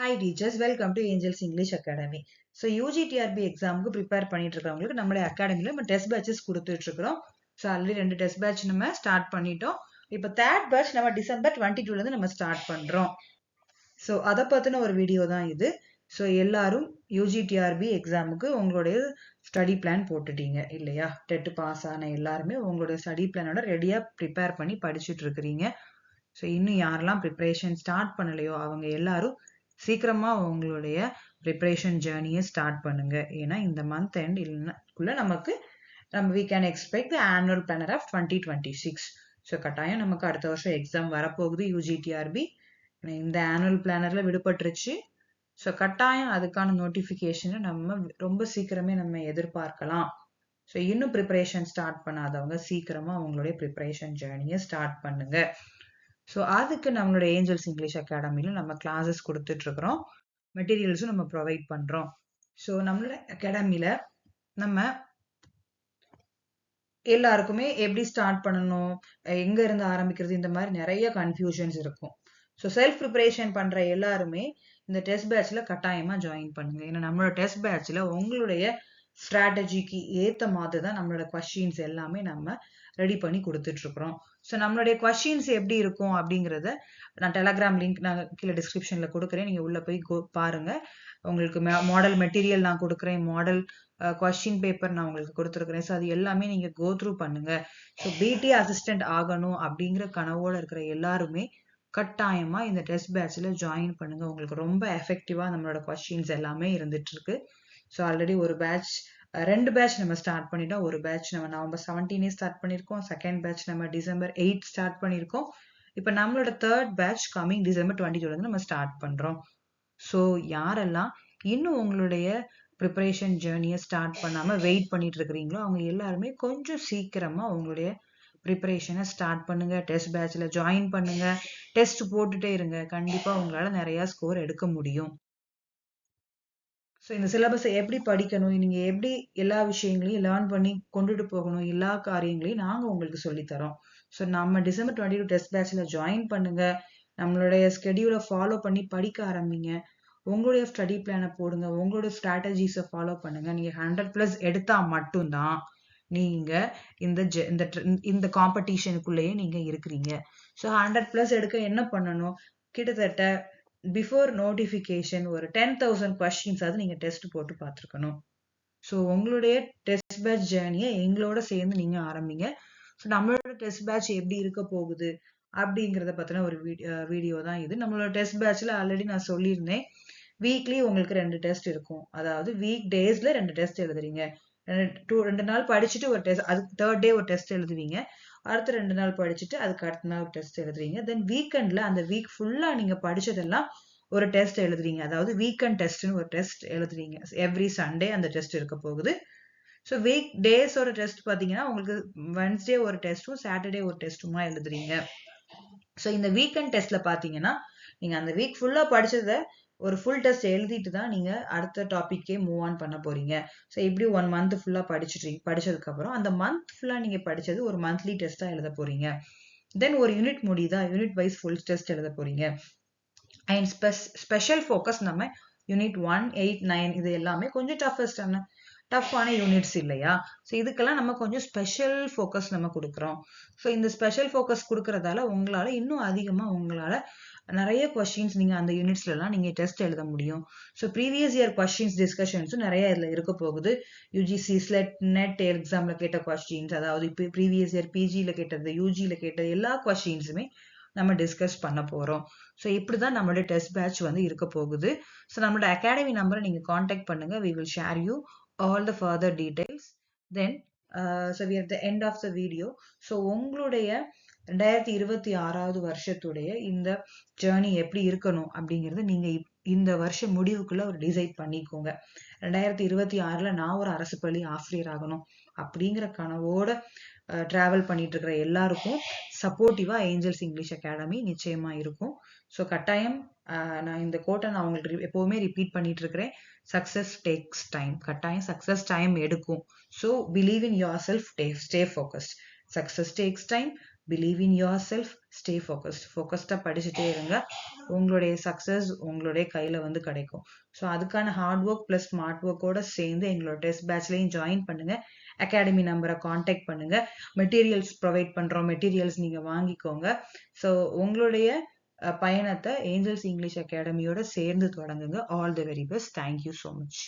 Hi teachers, welcome to Angels English Academy. So UGTRB examக்கு prepare பண்ணிட்டு இருக்கவங்களுக்கு நம்மளுடைய அகாடமில நம்ம டெஸ்ட் பேட்சஸ் கொடுத்துட்டு இருக்கிறோம். ஸோ ஆல்ரெடி 2 டெஸ்ட் பேட்ச் நம்ம ஸ்டார்ட் பண்ணிட்டோம். இப்போ தேர்ட் பேட்ச் நம்ம டிசம்பர் 22ல இருந்து நம்ம ஸ்டார்ட் பண்றோம். ஸோ அதை பத்தின ஒரு வீடியோ தான் இது. ஸோ எல்லாரும் யூஜிடிஆர்பி எக்ஸாமுக்கு உங்களுடைய ஸ்டடி பிளான் போட்டுட்டீங்க இல்லையா? டெட் பாஸ் ஆன எல்லாருமே உங்களுடைய ஸ்டடி பிளானோட ரெடியா ப்ரிப்பேர் பண்ணி படிச்சுட்டு இருக்கிறீங்க. ஸோ இன்னும் யாரெல்லாம் ப்ரிப்பரேஷன் ஸ்டார்ட் பண்ணலையோ அவங்க எல்லாரும் சீக்கிரமா உங்களுடைய ப்ரிப்பரேஷன் ஜேர்னியை ஸ்டார்ட் பண்ணுங்க. ஏன்னா இந்த மந்த் எண்ட் இல்லைக்குள்ள நம்ம we can expect the annual planner of 2026. So கட்டாயம் நமக்கு அடுத்த வருஷம் எக்ஸாம் வரப்போகுது யூஜிடிஆர்பி. இந்த ஆனுவல் பிளானர்ல விடுபட்டுருச்சு. ஸோ கட்டாயம் அதுக்கான நோட்டிஃபிகேஷனை நம்ம ரொம்ப சீக்கிரமே நம்ம எதிர்பார்க்கலாம். ஸோ இன்னும் ப்ரிப்பரேஷன் ஸ்டார்ட் பண்ணாதவங்க சீக்கிரமா அவங்களுடைய ப்ரிப்பரேஷன் ஜேர்னியை ஸ்டார்ட் பண்ணுங்க. ஸோ அதுக்கு நம்மளுடைய ஏஞ்சல்ஸ் இங்கிலீஷ் அகாடமியில் நம்ம கிளாஸஸ் கொடுத்துட்டு இருக்கிறோம், மெட்டீரியல்ஸும் நம்ம ப்ரொவைட் பண்றோம். ஸோ நம்மளோட அகாடமியில் நம்ம எல்லாருக்குமே எப்படி ஸ்டார்ட் பண்ணணும், எங்க இருந்து ஆரம்பிக்கிறது, இந்த மாதிரி நிறைய கன்ஃபியூஷன்ஸ் இருக்கும். ஸோ செல்ஃப் ப்ரிப்பரேஷன் பண்ற எல்லாருமே இந்த டெஸ்ட் பேட்ச்ல கட்டாயமா ஜாயின் பண்ணுங்க. ஏன்னா நம்மளோட டெஸ்ட் பேட்ச்ல உங்களுடைய ஸ்ட்ராட்டஜிக்கு ஏத்த மாதிரி தான் நம்மளோட கொஸ்டின்ஸ் எல்லாமே நம்ம ரெடி பண்ணி கொடுத்துட்டு இருக்கிறோம். ஸோ நம்மளுடைய கொஸ்டின்ஸ் எப்படி இருக்கும் அப்படிங்கிறத நான் டெலகிராம் லிங்க் நான் கீழே டிஸ்கிரிப்ஷன்ல கொடுக்குறேன், நீங்க உள்ள போய் பாருங்க. உங்களுக்கு மாடல் மெட்டீரியல் நான் கொடுக்குறேன், மாடல் கொஸ்டின் பேப்பர் நான் உங்களுக்கு கொடுத்துருக்கிறேன். ஸோ அது எல்லாமே நீங்க கோ த்ரூ பண்ணுங்க. ஸோ பிடி அசிஸ்டன்ட் ஆகணும் அப்படிங்கிற கனவோட இருக்கிற எல்லாருமே கட்டாயமா இந்த டெஸ்ட் பேட்ச்ல ஜாயின் பண்ணுங்க. உங்களுக்கு ரொம்ப எஃபெக்டிவா நம்மளோட கொஸ்டின்ஸ் எல்லாமே இருந்துட்டு இருக்கு. ஸோ ஆல்ரெடி ஒரு பேட்ச் 2 பேட்ச் நம்ம ஸ்டார்ட் பண்ணிட்டோம். ஒரு பேட்ச் நம்ம நவம்பர் 17 ஸ்டார்ட் பண்ணியிருக்கோம். செகண்ட் பேட்ச் நம்ம டிசம்பர் 8 ஸ்டார்ட் பண்ணியிருக்கோம். இப்போ நம்மளோட தேர்ட் பேட்ச் கமிங் டிசம்பர் 22 இருந்து நம்ம ஸ்டார்ட் பண்றோம். ஸோ யாரெல்லாம் இன்னும் உங்களுடைய ப்ரிப்பரேஷன் ஜேர்னியை ஸ்டார்ட் பண்ணாம வெயிட் பண்ணிட்டு இருக்கிறீங்களோ அவங்க எல்லாருமே கொஞ்சம் சீக்கிரமா உங்களுடைய ப்ரிப்பரேஷனை ஸ்டார்ட் பண்ணுங்க. டெஸ்ட் பேட்ச்ல ஜாயின் பண்ணுங்க. டெஸ்ட் போட்டுட்டே இருங்க. கண்டிப்பா உங்களால நிறைய ஸ்கோர் எடுக்க முடியும். ஸோ இந்த சிலபஸை எப்படி படிக்கணும், நீங்க எப்படி எல்லா விஷயங்களையும் லேர்ன் பண்ணி கொண்டுட்டு போகணும், எல்லா காரியங்களையும் நாங்க உங்களுக்கு சொல்லித்தரோம். ஸோ நம்ம டிசம்பர் 22 டெஸ்ட் பேட்ச்ல ஜாயின் பண்ணுங்க. நம்மளுடைய ஸ்கெடியூலை ஃபாலோ பண்ணி படிக்க ஆரம்பிங்க. உங்களுடைய ஸ்டடி பிளானை போடுங்க. உங்களுடைய ஸ்ட்ராட்டஜிஸை ஃபாலோ பண்ணுங்க. நீங்க 100+ எடுத்தா மட்டும்தான் நீங்க இந்த காம்படிஷனுக்குள்ளேயே நீங்க இருக்கிறீங்க. ஸோ 100+ எடுக்க என்ன பண்ணணும், கிட்டத்தட்ட பிஃபோர் நோட்டிஃபிகேஷன் ஒரு 10,000 கொஸ்டின்ஸ் அது நீங்க டெஸ்ட் போட்டு பார்த்துருக்கணும். ஸோ உங்களுடைய டெஸ்ட் பேட்ச் ஜேர்னியை எங்களோட சேர்ந்து நீங்க ஆரம்பிங்க. ஸோ நம்மளோட டெஸ்ட் பேட்ச் எப்படி இருக்க போகுது அப்படிங்கிறத பத்தின ஒரு வீடியோ தான் இது. நம்மளோட டெஸ்ட் பேட்ச்ல ஆல்ரெடி நான் சொல்லியிருந்தேன், வீக்லி உங்களுக்கு 2 டெஸ்ட் இருக்கும். அதாவது வீக் டேஸ்ல 2 டெஸ்ட் எழுதுறீங்க. 2 நாள் படிச்சுட்டு ஒரு டெஸ்ட், அதுக்கு தேர்ட் டே ஒரு டெஸ்ட் எழுதுவீங்க. அடுத்த 2 நாள் படிச்சுட்டு அதுக்கு அடுத்த நாள் டெஸ்ட் எழுதுறீங்க. தென் வீக்கெண்ட்ல அந்த வீக் ஃபுல்லா நீங்க படிச்சதெல்லாம் ஒரு டெஸ்ட் எழுதுறீங்க. அதாவது வீக்கெண்ட் டெஸ்ட்னு ஒரு டெஸ்ட் எழுதுறீங்க. எவ்ரி சண்டே அந்த டெஸ்ட் இருக்க போகுது. ஸோ வீக் டேஸோட டெஸ்ட் பார்த்தீங்கன்னா உங்களுக்கு வென்ஸ்டே ஒரு டெஸ்ட்டும் சாட்டர்டே ஒரு டெஸ்ட்டுமா எழுதுறீங்க. ஸோ இந்த வீக்கெண்ட் டெஸ்ட்ல பார்த்தீங்கன்னா நீங்க அந்த வீக் ஃபுல்லா படிச்சதை ஒரு ஃபுல் டெஸ்ட் எழுதிட்டு தான் நீங்க அடுத்த டாபிக்கே மூவ் ஆன் பண்ண போறீங்க. ஸோ இப்படி 1 மந்த் ஃபுல்லா படிச்சதுக்கு அப்புறம் அந்த மந்த் ஃபுல்லா நீங்க படிச்சது ஒரு மந்த்லி டெஸ்டா எழுத போறீங்க. தென் ஒரு யூனிட் முடியுதா, யூனிட் வைஸ் ஃபுல் டெஸ்ட் எழுத போறீங்க. அண்ட் ஸ்பெஷல் ஃபோக்கஸ் நம்ம யூனிட் 1, 8, 9 இது எல்லாமே கொஞ்சம் டஃப்பான யூனிட்ஸ் இல்லையா? ஸோ இதுக்கெல்லாம் நம்ம கொஞ்சம் ஸ்பெஷல் ஃபோக்கஸ் நம்ம கொடுக்குறோம். ஸோ இந்த ஸ்பெஷல் ஃபோக்கஸ் கொடுக்கறதால உங்களால இன்னும் அதிகமா உங்களால நிறைய கொஸ்டின்ஸ் நீங்க அந்த யூனிட்ஸ்ல எல்லாம் நீங்க டெஸ்ட் எழுத முடியும். ஸோ ப்ரீவியஸ் இயர் கொஸ்டின்ஸ் டிஸ்கஷன்ஸும் நிறைய இதுல இருக்க போகுது. யூஜிசி ஸ்லெட் நெட் எக்ஸாம்ல கேட்ட கொஸ்டின்ஸ், அதாவது இப்போ ப்ரீவியஸ் இயர் பிஜில கேட்டது, யூஜில கேட்டது எல்லா கொஸ்டின்ஸுமே நம்ம டிஸ்கஸ் பண்ண போறோம். ஸோ இப்படிதான் நம்மளோட டெஸ்ட் பேட்ச் வந்து இருக்க போகுது. ஸோ நம்மளோட அகாடமி நம்பரை நீங்க காண்டாக்ட் பண்ணுங்க. we will share you all the further details. Then so we are at the end of the video. So உங்களுடைய 2026வது வருஷத்துடைய இந்த ஜேர்னி எப்படி இருக்கணும் அப்படிங்கறது நீங்க இந்த வருஷம் முடிவுக்குள்ள ஒரு டிசைட் பண்ணிக்கோங்க. 2026ல நான் ஒரு அரசு பள்ளி ஆசிரியர் ஆகணும் அப்படிங்கிற கனவோட டிராவல் பண்ணிட்டு இருக்கிற எல்லாருக்கும் சப்போர்ட்டிவா ஏஞ்சல்ஸ் இங்கிலீஷ் அகாடமி நிச்சயமா இருக்கும். ஸோ கட்டாயம் நான் இந்த கோட்டை நான் உங்களுக்கு எப்பவுமே ரிப்பீட் பண்ணிட்டு இருக்கிறேன், சக்சஸ் டேக்ஸ் டைம். கட்டாயம் சக்சஸ் டைம் எடுக்கும். So believe in yourself, stay focused. Success takes time, believe in yourself, stay ஃபோக்கஸ்டாக படிச்சுட்டே இருங்க. உங்களுடைய சக்ஸஸ் உங்களுடைய கையில் வந்து கிடைக்கும். ஸோ அதுக்கான ஹார்ட் ஒர்க் ப்ளஸ் ஸ்மார்ட் ஒர்க்கோட சேர்ந்து எங்களோட டெஸ்ட் பேட்ச்லையும் ஜாயின் பண்ணுங்க. அகாடமி நம்பரை காண்டாக்ட் பண்ணுங்க. மெட்டீரியல்ஸ் ப்ரொவைட் பண்ணுறோம், மெட்டீரியல்ஸ் நீங்கள் வாங்கிக்கோங்க. ஸோ உங்களுடைய பயணத்தை ஏஞ்சல்ஸ் இங்கிலீஷ் அகாடமியோட சேர்ந்து தொடங்குங்க. All the very best. Thank you so much.